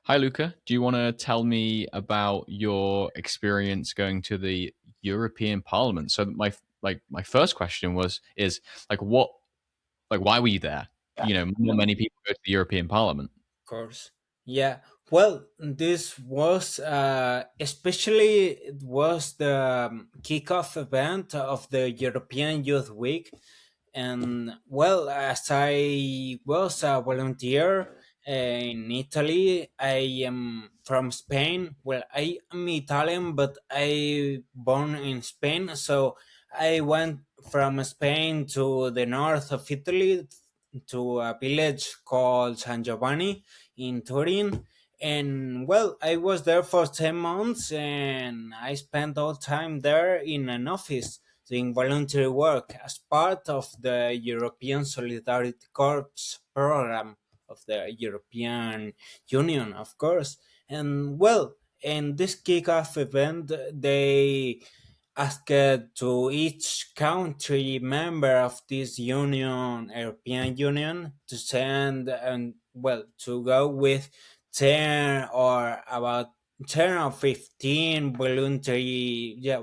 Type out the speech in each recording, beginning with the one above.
Hi, Luca. Do you want to tell me about your experience going to the European Parliament? So my first question is what why were you there? Not many people go to the European Parliament. Course. Yeah. Well, this was especially it was the kickoff event of the European Youth Week, and well, as I was a volunteer in Italy, I am from Spain. Well, I am Italian, but I born in Spain, so I went from Spain to the north of Italy to a village called San Giovanni in Turin. And well, I was there for 10 months and I spent all time there in an office doing voluntary work as part of the European Solidarity Corps program of the European Union, of course. And well, in this kickoff event, they asked to each country member of this union, European Union, to send and well to go with 10 or about 10 or 15 volunteers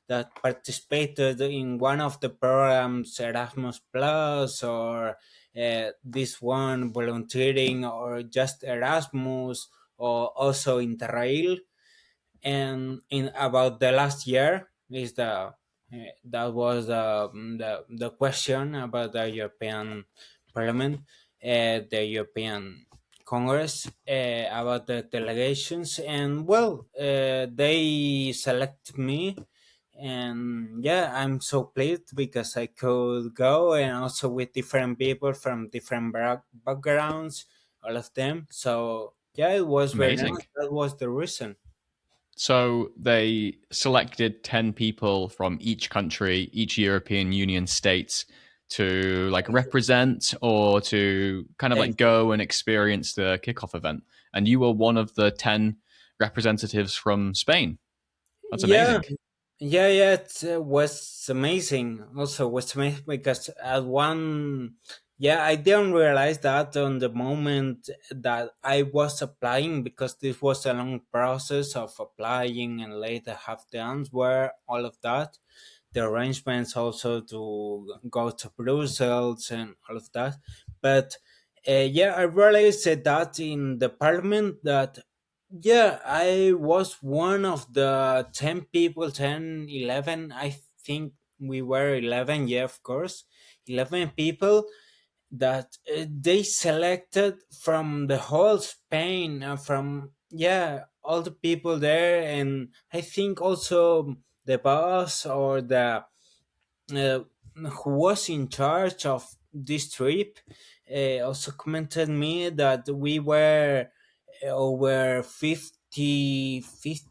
that participated in one of the programs, Erasmus Plus, or this one volunteering, or just Erasmus, or also Interrail. And in about the last year is that was the question about the European Parliament, the European Congress, about the delegations. And well, they select me, and yeah, I'm so pleased because I could go, and also with different people from different backgrounds, all of them. So yeah, it was very Amazing. nice. That was the reason. So they selected 10 people from each country, each European Union states to represent or to kind of go and experience the kickoff event. And you were one of the 10 representatives from Spain. That's Yeah, amazing. yeah, it was amazing. Also, was amazing because at one, yeah, I didn't realize that on the moment that I was applying, because this was a long process of applying and later have the answer, all of that. The arrangements also to go to Brussels and all of that. But yeah, I realized that in the parliament that yeah, I was one of the 10 people, 10, 11. I think we were 11, yeah, of course. 11 people that they selected from the whole Spain, from, yeah, all the people there. And I think also the boss or the uh, who was in charge of this trip also commented me that we were over 50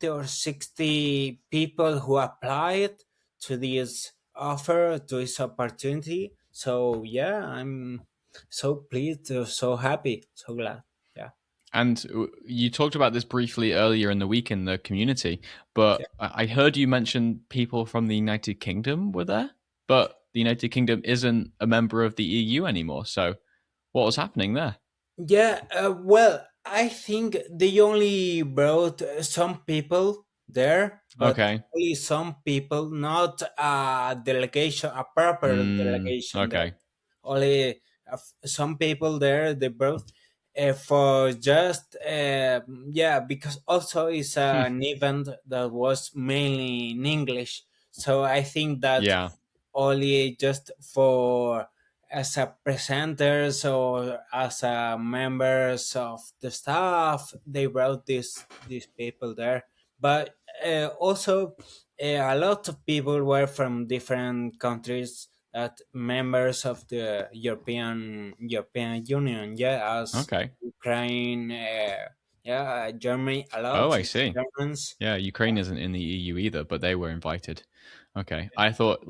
or 60 people who applied to this offer, to this opportunity. So yeah, I'm so pleased, so happy, so glad. Yeah. And you talked about this briefly earlier in the week in the community, but I heard you mention people from the United Kingdom were there, but the United Kingdom isn't a member of the EU anymore. So what was happening there? Yeah, well, I think they only brought some people there, but Okay. only some people, not a delegation, a proper delegation there. Okay. Only some people there they brought for just, yeah, because also it's an event that was mainly in English. So I think that Yeah. only just for as a presenters or as a members of the staff they brought these people there. But also a lot of people were from different countries, that members of the European Union, yeah, as Okay. Ukraine, yeah, Germany, a Oh, lot I of see. Germans. Yeah, Ukraine isn't in the EU either, but they were invited. Okay. I thought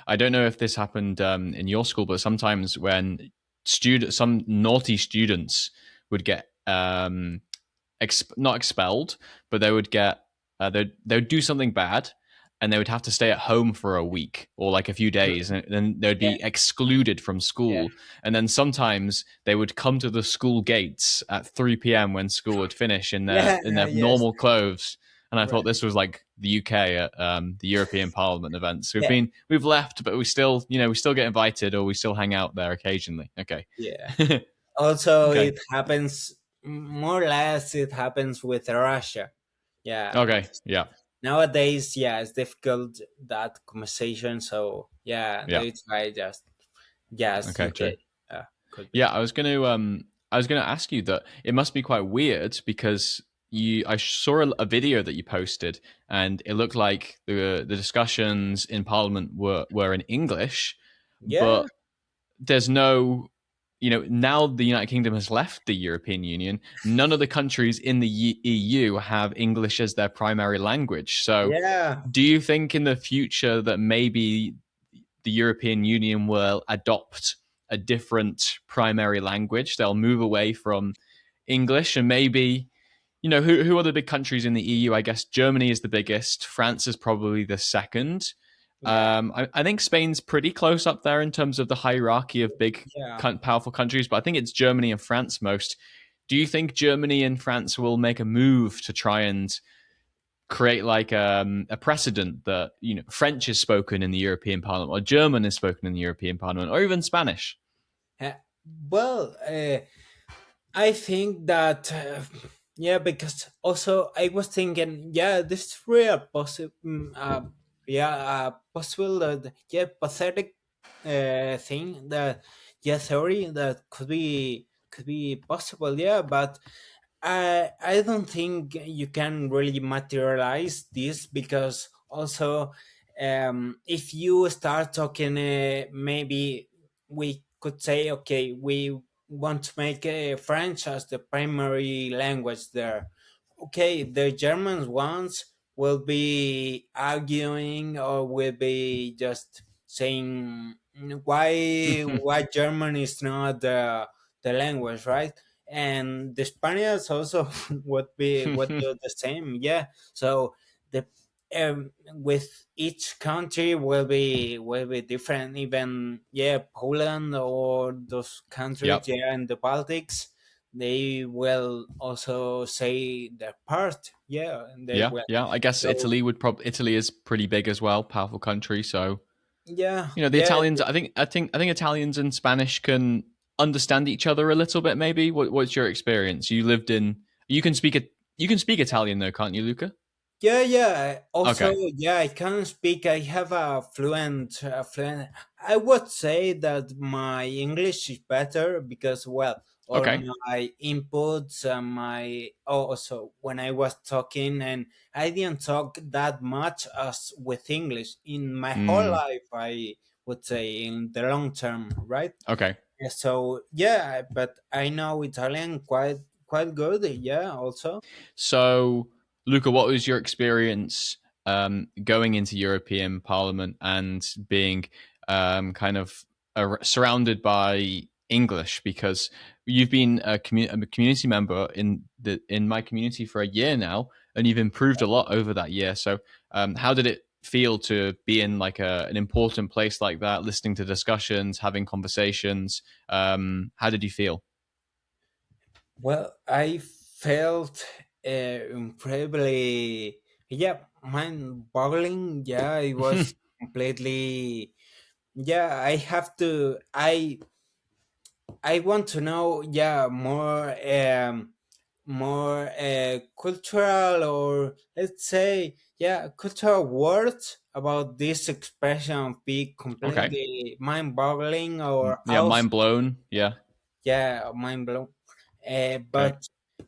I don't know if this happened in your school, but sometimes when some naughty students would get not expelled, but they would get they would do something bad, and they would have to stay at home for a week or like a few days, and then they would Yeah, be excluded from yeah, school. And then sometimes they would come to the school gates at 3 p.m. when school would finish yeah, in their yes, normal clothes. And I thought right. this was like the UK at the European Parliament events. Yeah, We've left, but we still, we still get invited or we still hang out there occasionally. Okay. yeah. Also, Okay. it happens more or less. It happens with Russia. Yeah, Okay. because Yeah. nowadays, yeah, it's difficult that conversation. So yeah, Yeah. they try just Okay. True. UK. Could be. Yeah, I was gonna ask you that it must be quite weird because I saw a video that you posted and it looked like the discussions in Parliament were in English, Yeah, but there's no, now the United Kingdom has left the European Union. None of the countries in the EU have English as their primary language. So, yeah. do you think in the future that maybe the European Union will adopt a different primary language? They'll move away from English and maybe, who are the big countries in the EU? I guess Germany is the biggest. France is probably the second. Yeah, I think Spain's pretty close up there in terms of the hierarchy of big, yeah. powerful countries, but I think it's Germany and France most. Do you think Germany and France will make a move to try and create like a precedent that French is spoken in the European Parliament, or German is spoken in the European Parliament, or even Spanish? Uh, well, I think that yeah, because also I was thinking, yeah, this is real possible. Yeah, possible. Yeah, pathetic thing that yeah, theory that could be possible. Yeah, but I don't think you can really materialize this because also if you start talking maybe we could say okay we want to make French as the primary language there. Okay, the Germans ones will be arguing or will be just saying why German is not the language, right? And the Spaniards also would do the same. Yeah. So the with each country will be different. Even yeah, Poland or those countries, Yep. yeah, in the Baltics, they will also say their part. Yeah, and they Yeah, will. yeah. I guess So Italy is pretty big as well, powerful country. So yeah, the yeah, Italians. I think Italians and Spanish can understand each other a little bit. Maybe. What's your experience? You lived in. You can speak Italian though, can't you, Luca? yeah, yeah. Also, Okay. yeah, I can speak. I have a fluent. I would say that my English is better because, well, all Okay. my inputs and my also when I was talking, and I didn't talk that much as with English in my whole Mm, life. I would say in the long term, right? okay. Yeah, so yeah, but I know Italian quite good. Yeah, also. So, Luca, what was your experience going into European Parliament and being kind of surrounded by English? Because you've been a community member in my community for a year now, and you've improved a lot over that year. So, how did it feel to be in like an important place like that, listening to discussions, having conversations? How did you feel? Well, I felt incredibly, yeah, mind-boggling. Yeah, it was completely. Yeah, I have to. I want to know. Yeah, more cultural or let's say yeah cultural words about this expression be Okay. completely mind-boggling or Yeah, also mind blown. Yeah. yeah mind blown. Okay. But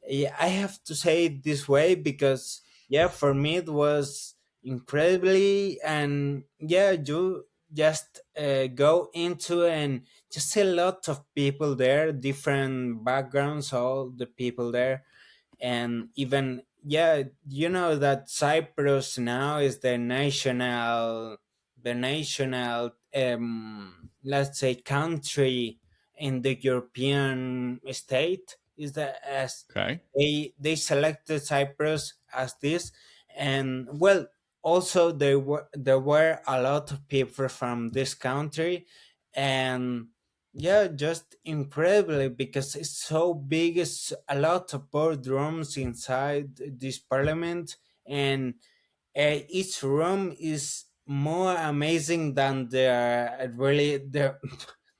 yeah, I have to say it this way because yeah, for me it was incredibly, and yeah, you just go into and just a lot of people there, different backgrounds, all the people there, and even yeah, you know that Cyprus now is the national let's say country in the European state is that as Okay. they selected Cyprus as this, and well also there were a lot of people from this country, and yeah, just incredibly because it's so big. It's a lot of boardrooms inside this parliament, and each room is more amazing than the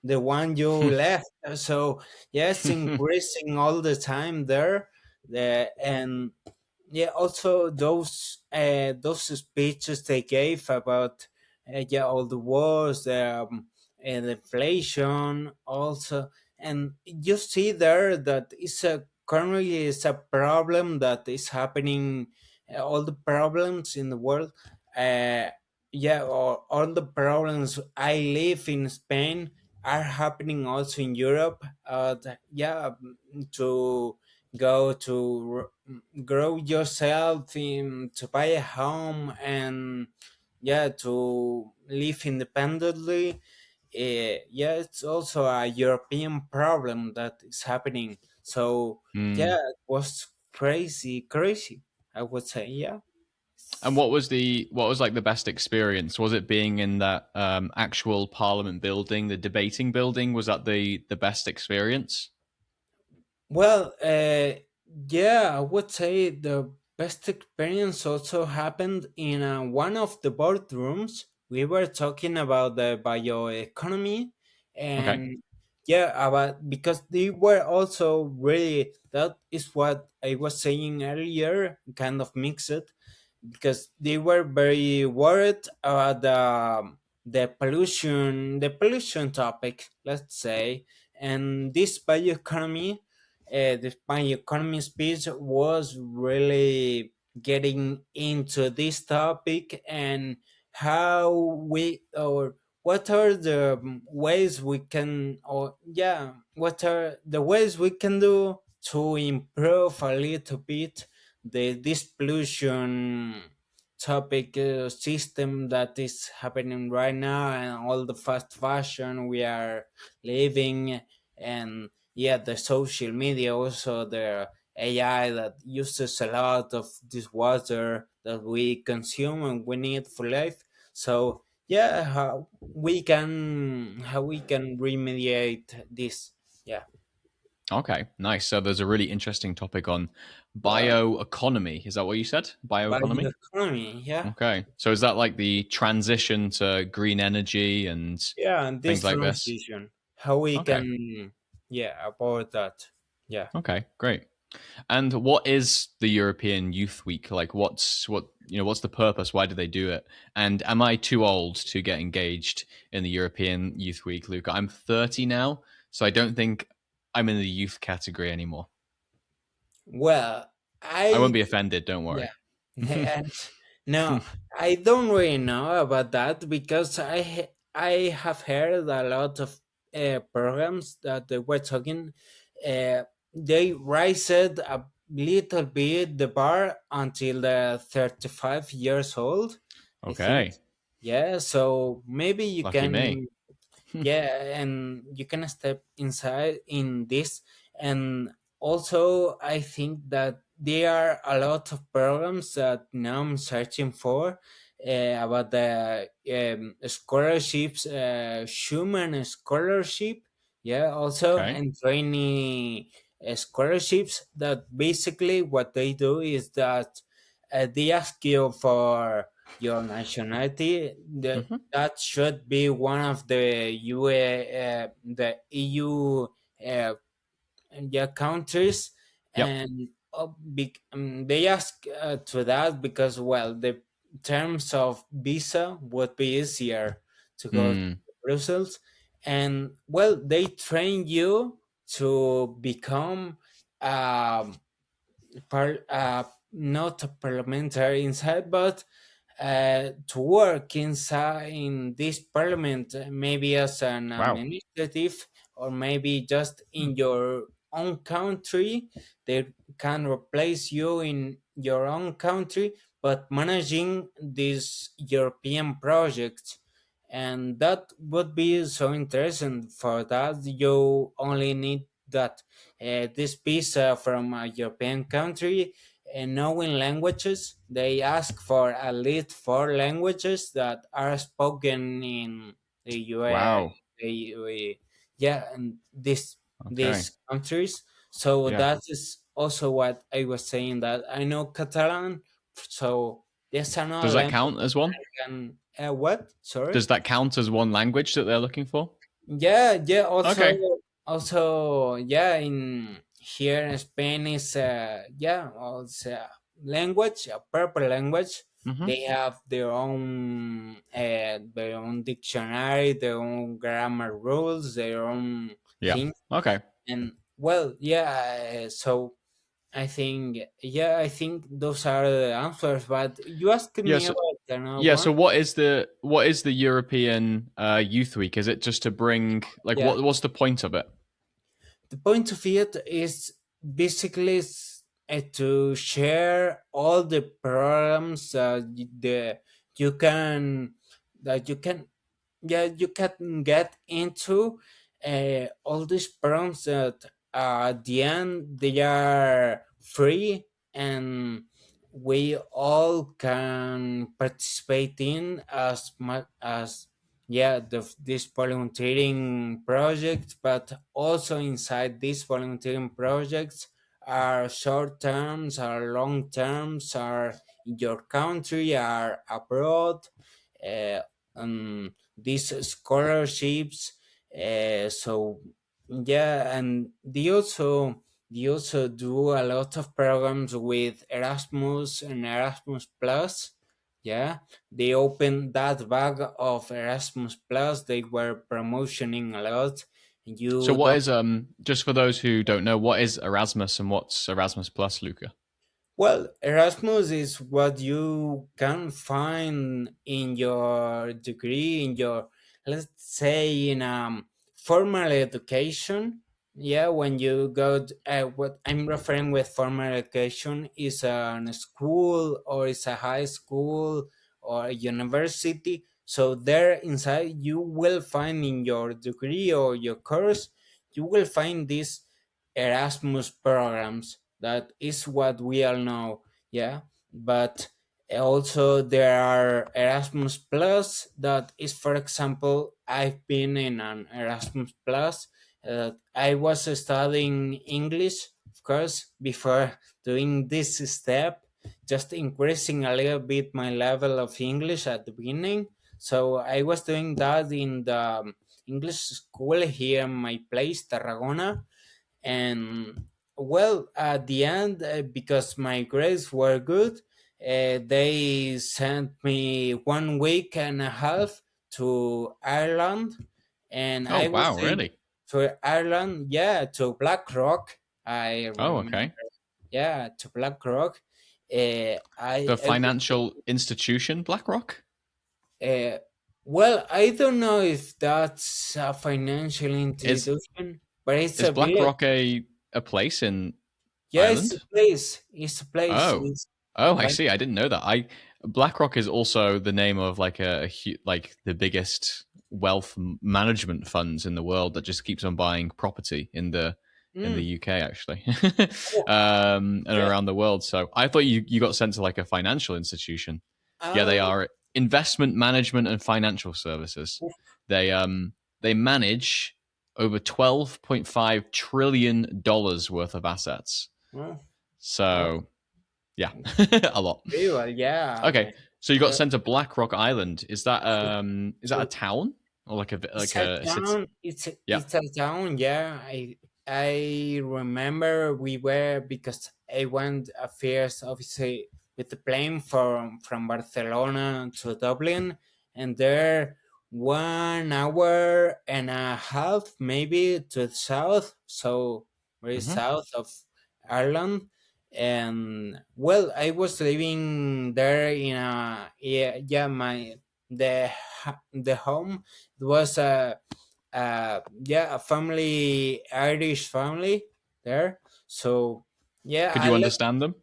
one you left. So yes, increasing all the time there. And yeah, also those speeches they gave about yeah, all the wars, and inflation also. And you see there that it's a currently is a problem that is happening, all the problems in the world, uh, yeah, or all the problems I live in Spain are happening also in Europe. Yeah, to go to grow yourself in, to buy a home, and yeah, to live independently. Yeah, it's also a European problem that is happening. So Mm. yeah, it was crazy, I would say. Yeah. And what was like the best experience? Was it being in that actual Parliament building, the debating building? Was that the best experience? Well, yeah, I would say the best experience also happened in one of the boardrooms. We were talking about the bioeconomy, Okay. and yeah, about because they were also really, that is what I was saying earlier, kind of mixed, because they were very worried about the pollution topic, let's say. And this bioeconomy, the bioeconomy speech was really getting into this topic, and how we, or what are the ways we can, or yeah, what are the ways we can do to improve a little bit this pollution topic, system that is happening right now, and all the fast fashion we are living. And yeah, the social media, also the AI that uses a lot of this water that we consume and we need for life. So yeah, how we can remediate this. Yeah. Okay. Nice. So there's a really interesting topic on bioeconomy. Is that what you said? Bioeconomy? Bioeconomy. Yeah. Okay. So is that like the transition to green energy and Yeah, and things this like this? transition, how we Okay. can, yeah, about that. Yeah. Okay. Great. And what is the European Youth Week? Like what's the purpose? Why do they do it? And am I too old to get engaged in the European Youth Week, Luca? I'm 30 now, so I don't think I'm in the youth category anymore. Well, I won't I be offended, don't yeah. worry. And no, I don't really know about that because I have heard a lot of programs that they were talking. Uh, they raised a little bit the bar until 35 years old, I think. Okay. Yeah, so maybe you Lucky me. can, yeah, and you can step inside in this. And also I think that there are a lot of programs that now I'm searching for, about the scholarships, Schumann scholarship, yeah, also, Okay. and training scholarships, that basically what they do is that they ask you for your nationality. That should be one of the EU, uh, yeah, countries. Yep. And they ask to that because, well, the terms of visa would be easier to go to Mm. Brussels. And well, they train you to become, um, not a parliamentary inside, but to work inside in this parliament, maybe as an Wow. administrative, or maybe just Hmm. in your own country. They can replace you in your own country, but managing these European projects. And that would be so interesting. For that, you only need that this visa from a European country, knowing languages. They ask for at least four languages that are spoken in the US, Wow. yeah, and Okay. these countries. So Yeah. that is also what I was saying, that I know Catalan, so there's another Does that language count as one? I can. What? Sorry. Does that count as one language that they're looking for? Yeah, yeah. Okay. Also, yeah. In here in Spain is yeah, also language, a proper language. Hmm. They have their own dictionary, their own grammar rules, their own Yeah. thing. Okay. And well, yeah. So I think, yeah, I think those are the answers. But you asked Yeah. me So about another yeah. one. So what is the European Youth Week? Is it just to bring like Yeah. what's the point of it? The point of it is basically to share all the programs you can that you can yeah you can get into, all these programs that at the end they are free, and we all can participate in as much as, yeah, this volunteering project. But also inside these volunteering projects are short terms, are long terms, are in your country, are abroad, uh, these scholarships. So yeah, and they also do a lot of programs with Erasmus and Erasmus Plus. Yeah, they opened that bag of Erasmus Plus. They were promotioning a lot. So You what don't. is just for those who don't know, what is Erasmus and what's Erasmus Plus, Luca? Well, Erasmus is what you can find in your degree, in your, let's say, in formal education. Yeah, when you go, what I'm referring with formal education is a school, or is a high school, or a university. So there inside, you will find in your degree or your course, you will find these Erasmus programs. That is what we all know, yeah. But also there are Erasmus Plus. That is, for example, I've been in an Erasmus Plus. I was studying English, of course, before doing this step, just increasing a little bit my level of English at the beginning. So I was doing that in the English school here in my place, Tarragona. And well, at the end, because my grades were good, they sent me 1 week and a half to Ireland. And Oh I was wow, saying, really? to Ireland, yeah, to Blackrock. I Oh, remember, okay. yeah, to Blackrock. The I financial institution BlackRock? uh, well, I don't know if that's a financial Is institution, but it's is a village. BlackRock a place in Yeah, it's a Ireland? place. It's a place. Oh. It's Oh, I like, see. I didn't know that. I BlackRock is also the name of like like the biggest wealth management funds in the world that just keeps on buying property in the mm, UK actually, oh, and yeah. around the world. So I thought you got sent to like a financial institution. Yeah, they Uh, are investment management and financial services. They they manage over $12.5 trillion worth of assets. well, well, So yeah, a lot. very well, yeah. Okay, so you got Uh, sent to Blackrock Island. Is that a so town or it's like a a city? town. Yeah. It's a town. Yeah, I remember we were, because I went affairs obviously with the plane from Barcelona to Dublin, and there 1 hour and a half maybe to the south, so very Hmm. south of Ireland. And well, I was living there in a, yeah, my the home, it was yeah, a family, Irish family there. So yeah, Could you understand them?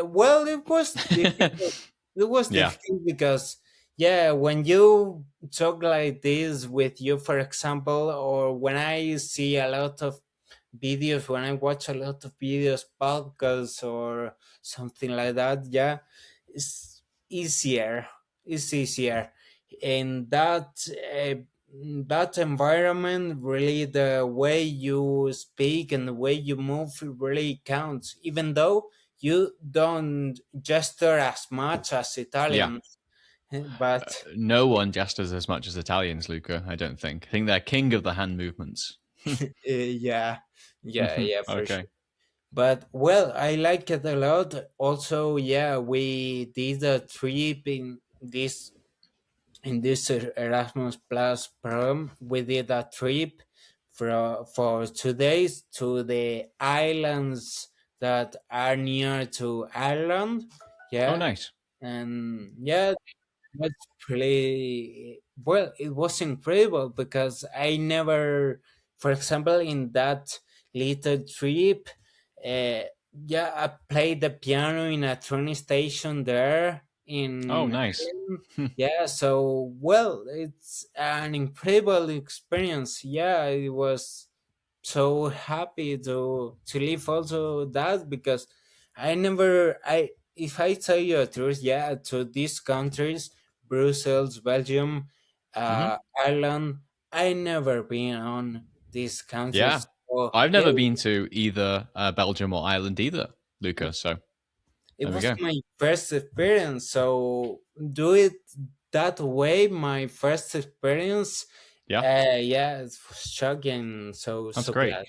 well, it was difficult. It was Yeah. difficult because, yeah, when you talk like this with you, for example, or when I see a lot of videos, when I watch a lot of videos, podcasts or something like that, yeah, it's easier. It's easier, and that environment, really, the way you speak and the way you move really counts, even though you don't gesture as much as Yeah. Italians. But No one gestures as much as Italians, Luca. I don't think. I think they're king of the hand movements. yeah, yeah, for Okay. sure. But well, I like it a lot. Also, yeah, we did a trip in this Erasmus Plus program. We did a trip for 2 days to the islands that are near to Ireland. Oh, Yeah, nice. and yeah, that's pretty well. It was incredible because I never, for example, in that little trip, uh, yeah, I played the piano in a train station there Oh, in nice. Ireland. Yeah, so well, it's an incredible experience. Yeah, it was so happy to live also that because I never I if I tell you the truth, yeah, to these countries, Brussels, Belgium, hmm Ireland, I never been on these Yeah. countries. So I've yeah, never been to either Belgium or Ireland either, Luca. So it there we was go. my first experience. So do it that way. My first experience, Yeah, yeah, it was shocking. So that's so great. glad.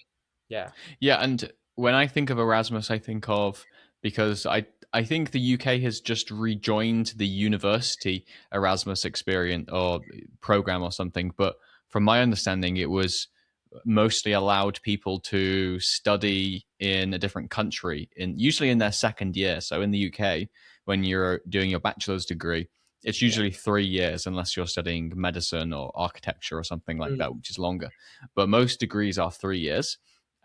Yeah, Yeah, and when I think of Erasmus, I think of because I think the UK has just rejoined the university Erasmus experience or program or something. But from my understanding, it was mostly allowed people to study in a different country, in usually in their second year. So in the UK, when you're doing your bachelor's degree, it's yeah. usually 3 years unless you're studying medicine or architecture or something like that, Mm, which is longer. But most degrees are 3 years.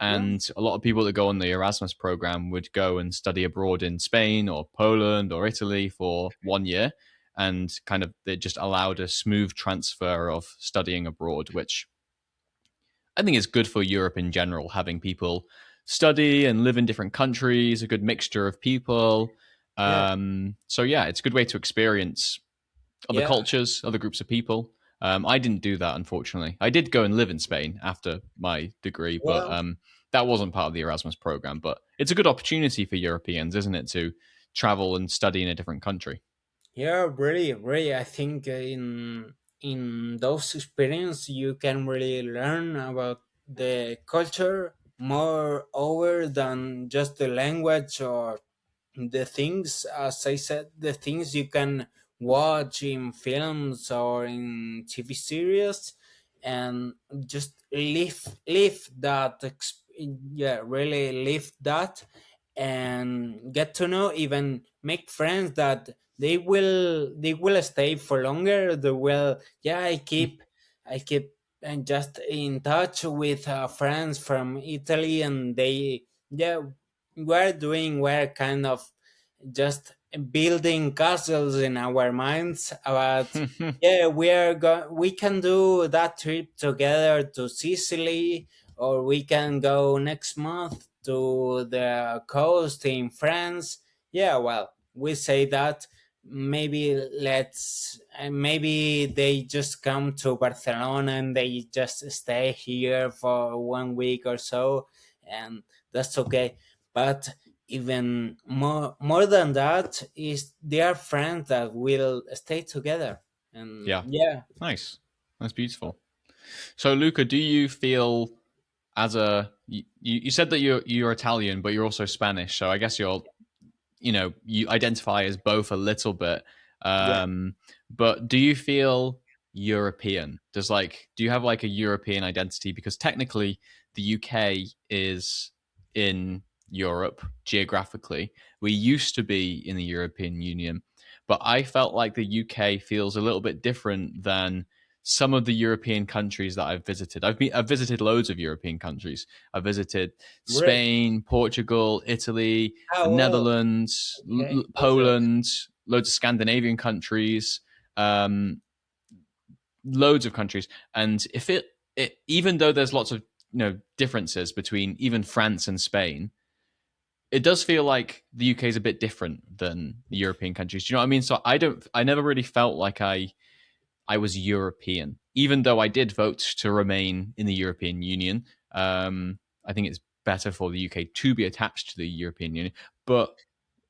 yeah. And a lot of people that go on the Erasmus program would go and study abroad in Spain or Poland or Italy for 1 year. And kind of they just allowed a smooth transfer of studying abroad, which I think is good for Europe in general, having people study and live in different countries, a good mixture of people. Yeah, So yeah, it's a good way to experience other yeah. cultures, other groups of people. I didn't do that, unfortunately. I did go and live in Spain after my degree, but Well, that wasn't part of the Erasmus program. But it's a good opportunity for Europeans, isn't it, to travel and study in a different country? yeah, really, really. I think in those experiences you can really learn about the culture more over than just the language or the things, as I said, the things you can watch in films or in TV series, and just live that yeah, really live that, and get to know, even make friends that they will stay for longer. They will, yeah, I keep and just in touch with friends from Italy, and they, yeah, we're kind of just building castles in our minds about, yeah, we can do that trip together to Sicily, or we can go next month to the coast in France. Yeah, well, we say that maybe they just come to Barcelona and they just stay here for 1 week or so, and that's okay. But even more than that is their friends that will stay together, and Yeah, yeah, nice. That's beautiful. So, Luca, do you feel as you said that you're Italian, but you're also Spanish. So I guess you identify as both a little bit. yeah, But do you feel European? Do you have like a European identity? Because technically, the UK is in Europe geographically. We used to be in the European Union, but I felt like the UK feels a little bit different than some of the European countries that I've visited. I've visited loads of European countries. I've visited great. Spain, Portugal, Italy, the Oh well, Netherlands, okay, also, Poland, loads of Scandinavian countries, um, loads of countries. And if it even though there's lots of differences between even France and Spain, it does feel like the UK is a bit different than the European countries. Do you know what I mean? So I never really felt like I was European, even though I did vote to remain in the European Union. I think it's better for the UK to be attached to the European Union, but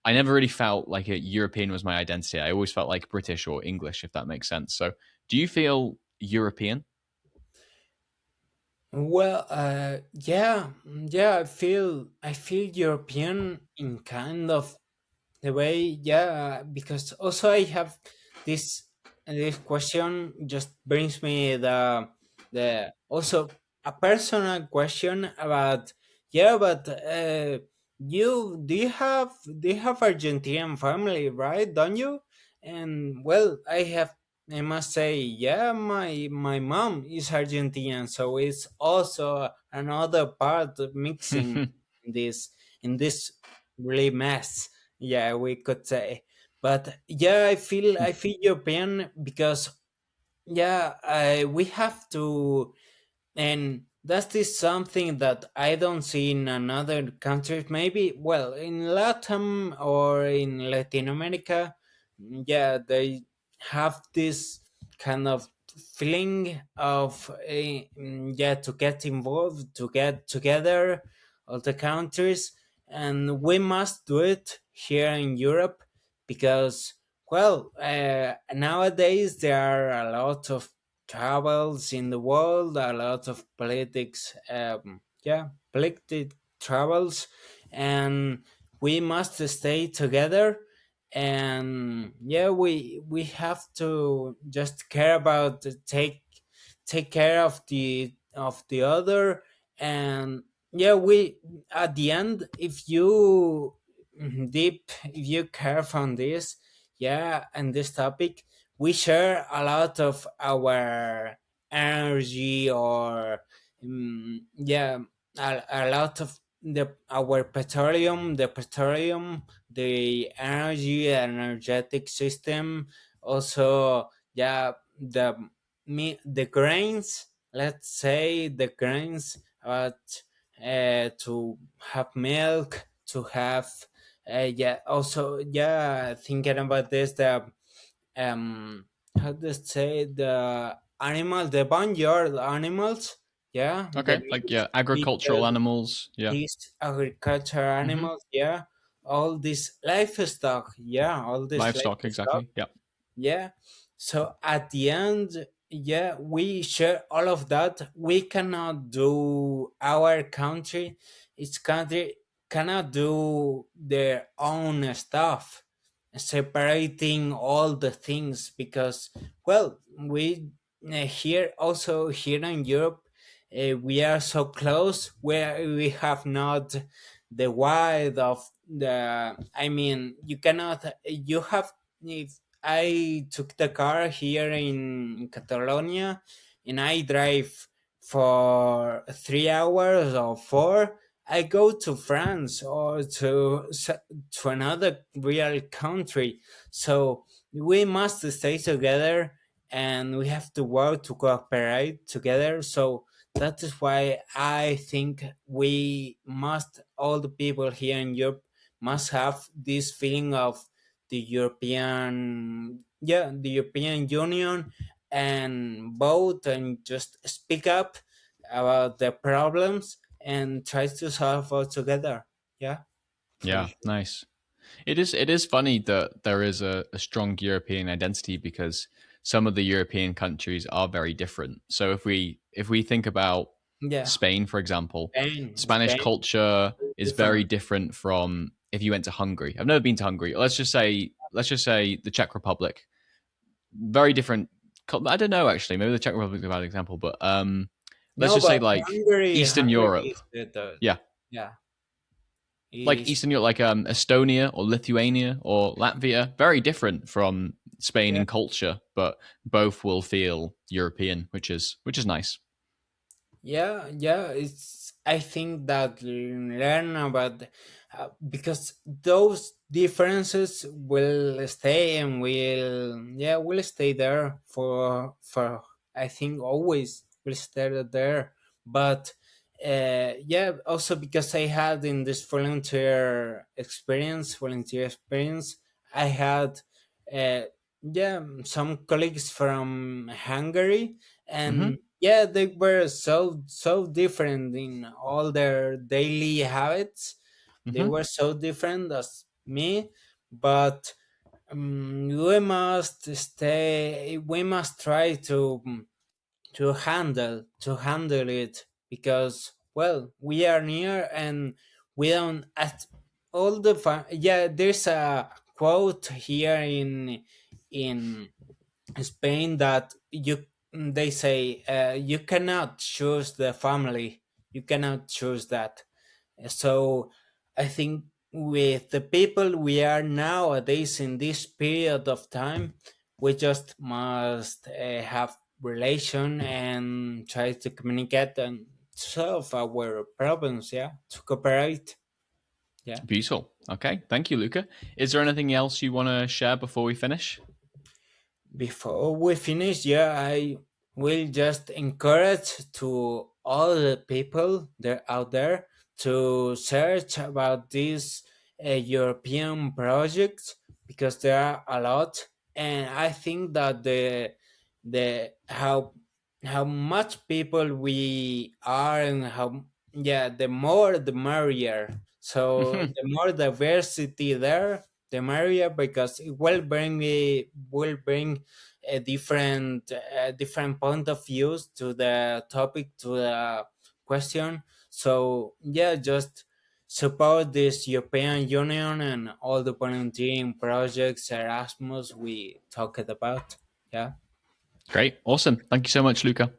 I never really felt like a European was my identity. I always felt like British or English, if that makes sense. So, do you feel European? Well, yeah, yeah. I feel European in kind of the way, yeah, because also I have this question just brings me the also a personal question about, yeah, but do you have Argentinian family, right? Don't you? And well, I must say, yeah, my mom is Argentinian, so it's also another part of mixing in this really mess, yeah, we could say. But yeah, I feel European because, yeah, we have to, and that is something that I don't see in another countries. Maybe, well, in Latin or in Latin America, yeah, they have this kind of feeling of, yeah, to get involved, to get together, all the countries, and we must do it here in Europe because, well, nowadays there are a lot of travels in the world, a lot of politics, yeah, politic travels, and we must stay together. And yeah, we have to just care about take care of the other. And yeah, we at the end, if you if you care from this, yeah, and this topic, we share a lot of our energy, or yeah, a lot of the petroleum, the energetic system, also, yeah, the grains, let's say the grains, but to have milk, to have, yeah, also, yeah, thinking about this, the how to say, the barnyard animals, yeah, Okay, like yeah, agricultural animals. Yeah. these agriculture Hmm. animals, yeah, all this livestock, yeah, all this Livestock, livestock, exactly. Yeah. yeah. So at the end, yeah, we share all of that. We cannot do our country, its country cannot do their own stuff, separating all the things, because, well, we, here, also here in Europe, we are so close where we have not the wide of the, I mean, you cannot, you have, if I took the car here in Catalonia and I drive for 3 hours or four, I go to France or to another real country. So we must stay together and we have to work to cooperate together. So that is why I think we must, all the people here in Europe must have this feeling of the European Union, and vote and just speak up about the problems and try to solve all together. Yeah, for Yeah, sure. nice. It is funny that there is a strong European identity because some of the European countries are very different. So if we think about Yeah, Spain, for example, Spanish Spain, culture is very different. different from if you went to Hungary. I've never been to Hungary. Let's just say the Czech Republic. Very different. I don't know actually. Maybe the Czech Republic is a bad example, but let's No, just say but like Eastern Hungary Europe. is the Yeah, yeah, like is, Eastern Europe, like Estonia or Lithuania or Latvia, very different from Spain yeah. in culture, but both will feel European, which is nice. Yeah, yeah, it's. I think that learn about, because those differences will stay and will stay there for I think always will stay there. But Yeah, also because I had in this volunteer experience, I had uh, yeah, some colleagues from Hungary, and Hmm. yeah, they were so different in all their daily habits. They Hmm. were so different as me, but we must stay. We must try to handle it, because well, we are near, and we don't at all yeah, there's a quote here in Spain that they say, you cannot choose the family, you cannot choose that. So I think with the people we are nowadays in this period of time, we just must have relation and try to communicate and solve our problems. Yeah, to cooperate. Yeah. Beautiful. Okay, thank you, Luca. Is there anything else you want to share before we finish? Before we finish, yeah, I will just encourage to all the people there out there to search about these European projects, because there are a lot, and I think that the how much people we are, and how, yeah, the more the merrier. So Hmm. the more diversity there, the merrier, because it will bring a different point of views to the topic, to the question. So yeah, just support this European Union and all the volunteering projects, Erasmus we talked about. Yeah. Great. Awesome. Thank you so much, Luca.